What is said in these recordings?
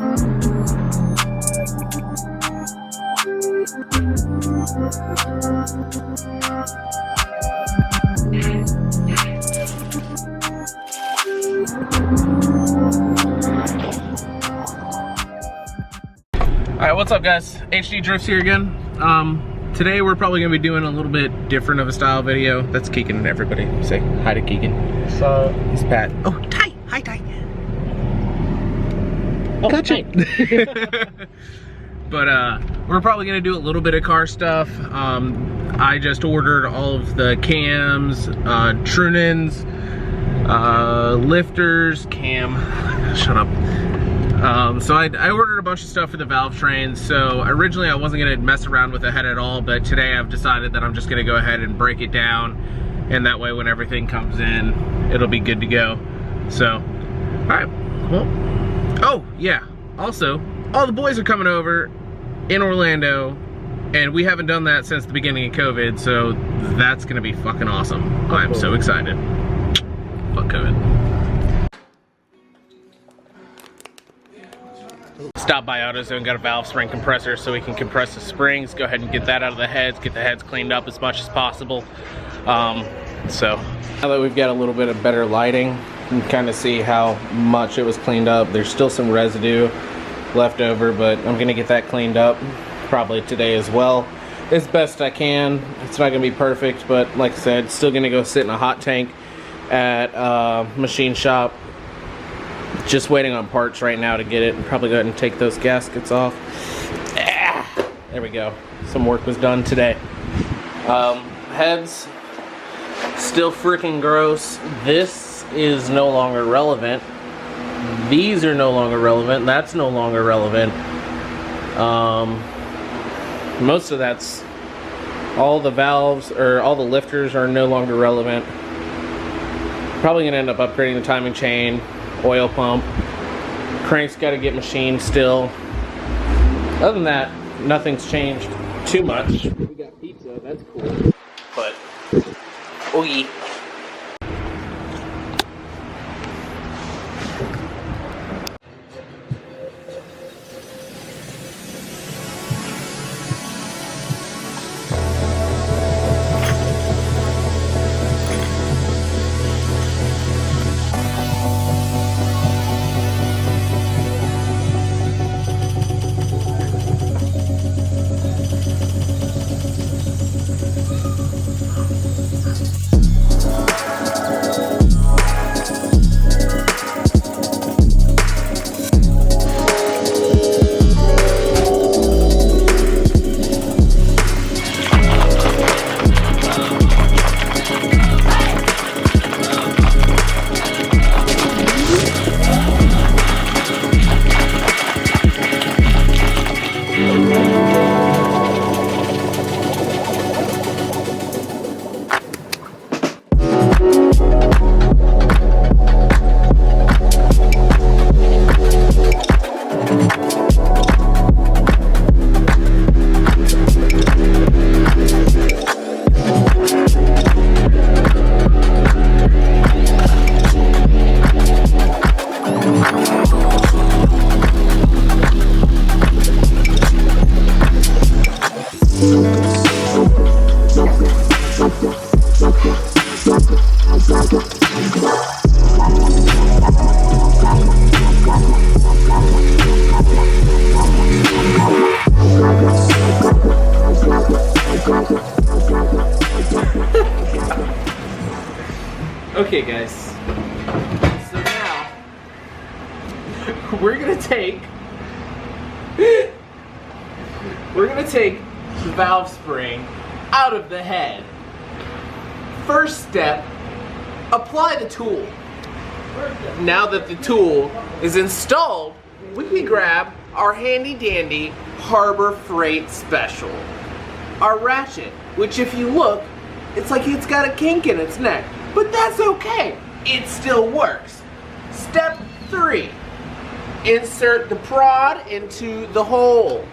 Alright, what's up guys? HD Drifts here again. Today we're probably going to be doing a little bit different of a style video. That's Keegan, everybody. Say hi to Keegan. So, he's Pat. Oh, Ty! Hi, Ty! Oh, gotcha! But we're probably going to do a little bit of car stuff. I just ordered all of the cams, trunins, lifters, shut up. So I ordered a bunch of stuff for the valve trains. So originally I wasn't gonna mess around with the head at all, but today I've decided that I'm just gonna go ahead and break it down, and that way when everything comes in, it'll be good to go. So, all right, well, oh yeah, also, all the boys are coming over in Orlando, and we haven't done that since the beginning of COVID, so that's gonna be fucking awesome. I'm so excited. Fuck COVID. Stop by AutoZone, got a valve spring compressor so we can compress the springs, go ahead and get that out of the heads, get the heads cleaned up as much as possible. So now that we've got a little bit of better lighting, you can kind of see how much it was cleaned up. There's still some residue left over, but I'm gonna get that cleaned up probably today as well, as best I can. It's not gonna be perfect, but like I said, it's still gonna go sit in a hot tank at machine shop. Just waiting on parts right now to get it, and probably go ahead and take those gaskets off. There we go. Some work was done today. Heads, still freaking gross. This is no longer relevant. These are no longer relevant. That's no longer relevant. Most of that's, all the valves, or all the lifters are no longer relevant. Probably gonna end up upgrading the timing chain, oil pump, crank's got to get machined still. Other than that, nothing's changed too much. We got pizza, that's cool. But, oogie. Okay guys, so now we're gonna take the valve spring out of the head. First step, apply the tool. Now that the tool is installed, we can grab our handy dandy Harbor Freight Special. Our ratchet, which if you look, it's like it's got a kink in its neck. But that's okay, it still works. Step 3, insert the prod into the hole.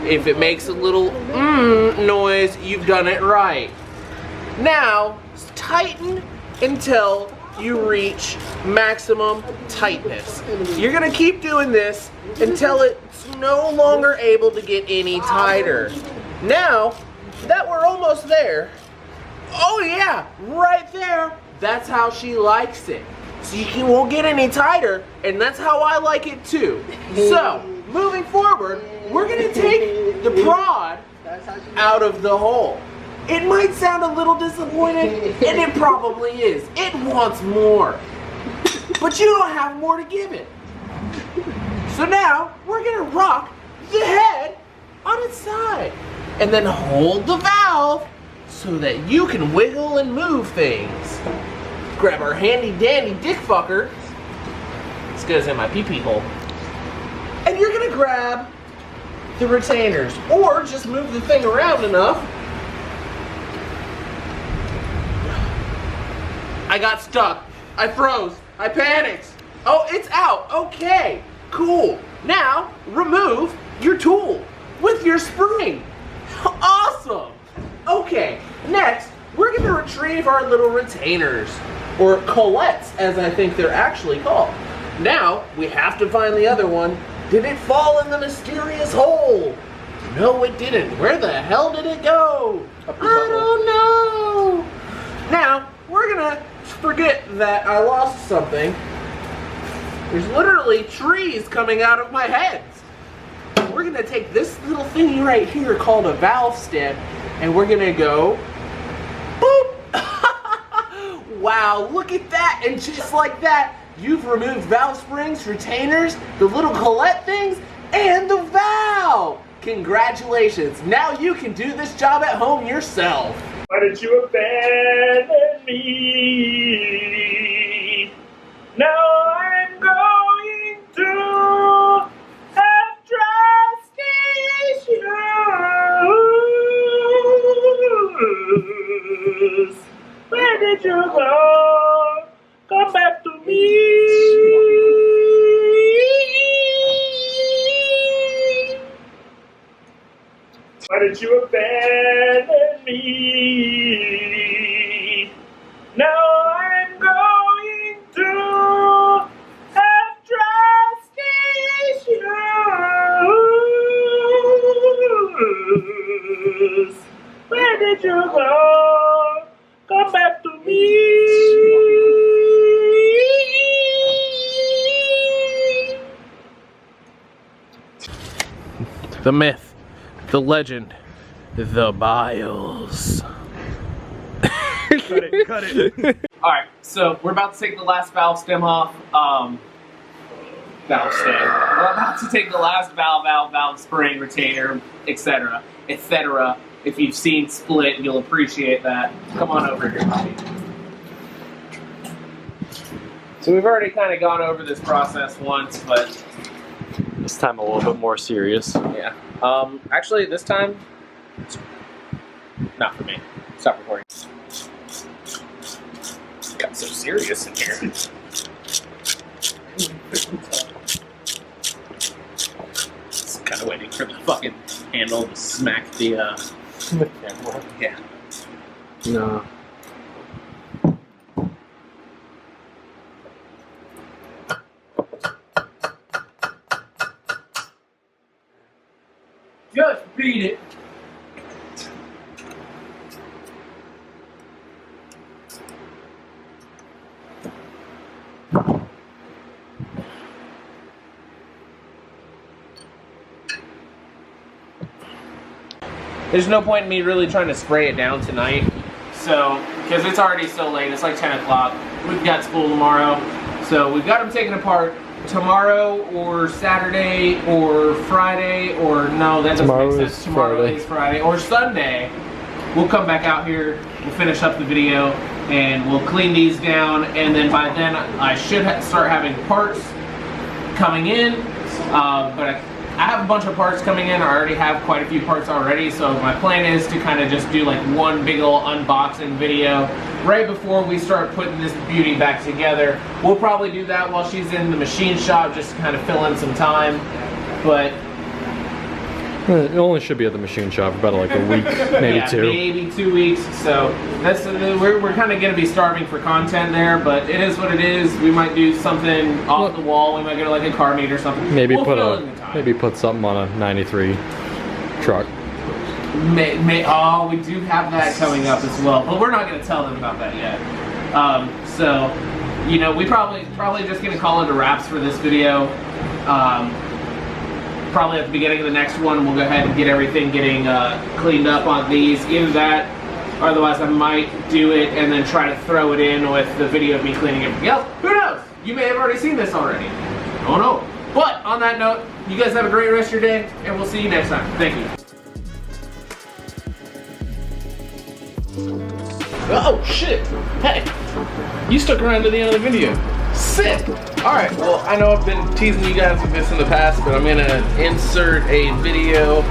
If it makes a little noise, you've done it right. Now, tighten until you reach maximum tightness. You're gonna keep doing this until it's no longer able to get any tighter. Now that we're almost there, oh yeah, right there, that's how she likes it. So you won't get any tighter, and that's how I like it too. So, moving forward, we're gonna take the prod out of the hole. It might sound a little disappointed, and it probably is. It wants more. But you don't have more to give it. So now, we're gonna rock the head on its side, and then hold the valve so that you can wiggle and move things. Grab our handy dandy dick fucker. This goes in my pee-pee hole. And you're gonna grab the retainers, or just move the thing around enough. I got stuck. I froze. I panicked. Oh, it's out. Okay, cool. Now, remove your tool with your spring. Awesome. Okay, next, we're gonna retrieve our little retainers, or colettes, as I think they're actually called. Now, we have to find the other one. Did it fall in the mysterious hole? No, it didn't. Where the hell did it go? I don't know. Now, we're gonna forget that I lost something. There's literally trees coming out of my heads. We're gonna take this little thingy right here called a valve stem, and we're gonna go boop. Wow, look at that, and just like that, you've removed valve springs, retainers, the little collet things, and the valve! Congratulations, now you can do this job at home yourself. Why did you abandon me? Now I'm going to have trust issues. Where did you go? Come back to me. Why did you abandon me? Now I'm going to have trust issues. Where did you go? Come back to me. The myth, the legend, the Biles. Cut it, cut it. Alright, so we're about to take the last valve stem off. Valve stem. We're about to take the last valve spring, retainer, etc. etc. If you've seen Split, you'll appreciate that. Come on over here, buddy. So we've already kind of gone over this process once, but This time a little bit more serious. yeah. Actually, this time, it's not for me. Stop recording. Got so serious in here. Just kind of waiting for the fucking handle to smack the, yeah. No. Just beat it. There's no point in me really trying to spray it down tonight, so, because it's already so late, it's like 10 o'clock, we've got school tomorrow, so we've got them taken apart tomorrow or Saturday or Friday, or no, that doesn't make sense, tomorrow is Friday, or Sunday. We'll come back out here, we'll finish up the video, and we'll clean these down, and then by then I should start having parts coming in, but I have a bunch of parts coming in. I already have quite a few parts already, so my plan is to kind of just do like one big ol' unboxing video right before we start putting this beauty back together. We'll probably do that while she's in the machine shop, just to kind of fill in some time. But It only should be at the machine shop for about like a week, maybe yeah, 2. maybe 2 weeks. So that's we're kind of gonna be starving for content there, but it is what it is. We might do something off the wall. We might go to like a car meet or something. Maybe we'll put something on a 93 truck. Oh, we do have that coming up as well, but we're not going to tell them about that yet. So, you know, we probably just going to call it a wraps for this video. Probably at the beginning of the next one, we'll go ahead and get everything cleaned up on these. Either that, or otherwise I might do it and then try to throw it in with the video of me cleaning everything else. Who knows? You may have already seen this already. I don't know. But on that note, you guys have a great rest of your day, and we'll see you next time. Thank you. Oh shit! Hey, you stuck around to the end of the video. Sick! Alright, well, I know I've been teasing you guys with this in the past, but I'm gonna insert a video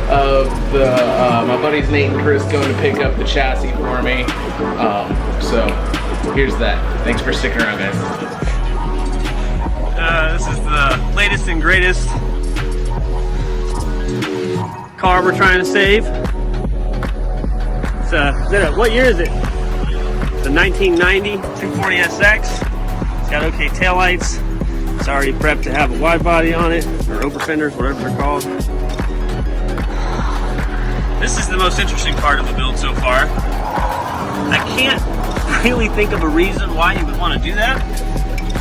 of my buddies Nate and Chris going to pick up the chassis for me. So, here's that. Thanks for sticking around, guys. This is the latest and greatest car we're trying to save. It's what year is it? The 1990 240SX. It's got okay taillights. It's already prepped to have a wide body on it, or over fenders, whatever they're called. This is the most interesting part of the build so far. I can't really think of a reason why you would want to do that,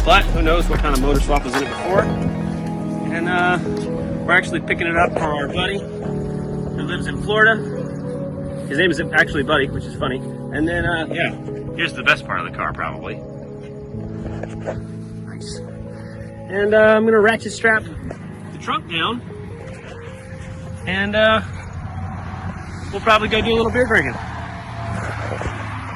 but who knows what kind of motor swap was in it before. And we're actually picking it up for our buddy who lives in Florida. His name is actually Buddy, which is funny. And then, yeah, here's the best part of the car, probably. Nice. And I'm gonna ratchet strap the trunk down, and we'll probably go do a little beer drinking.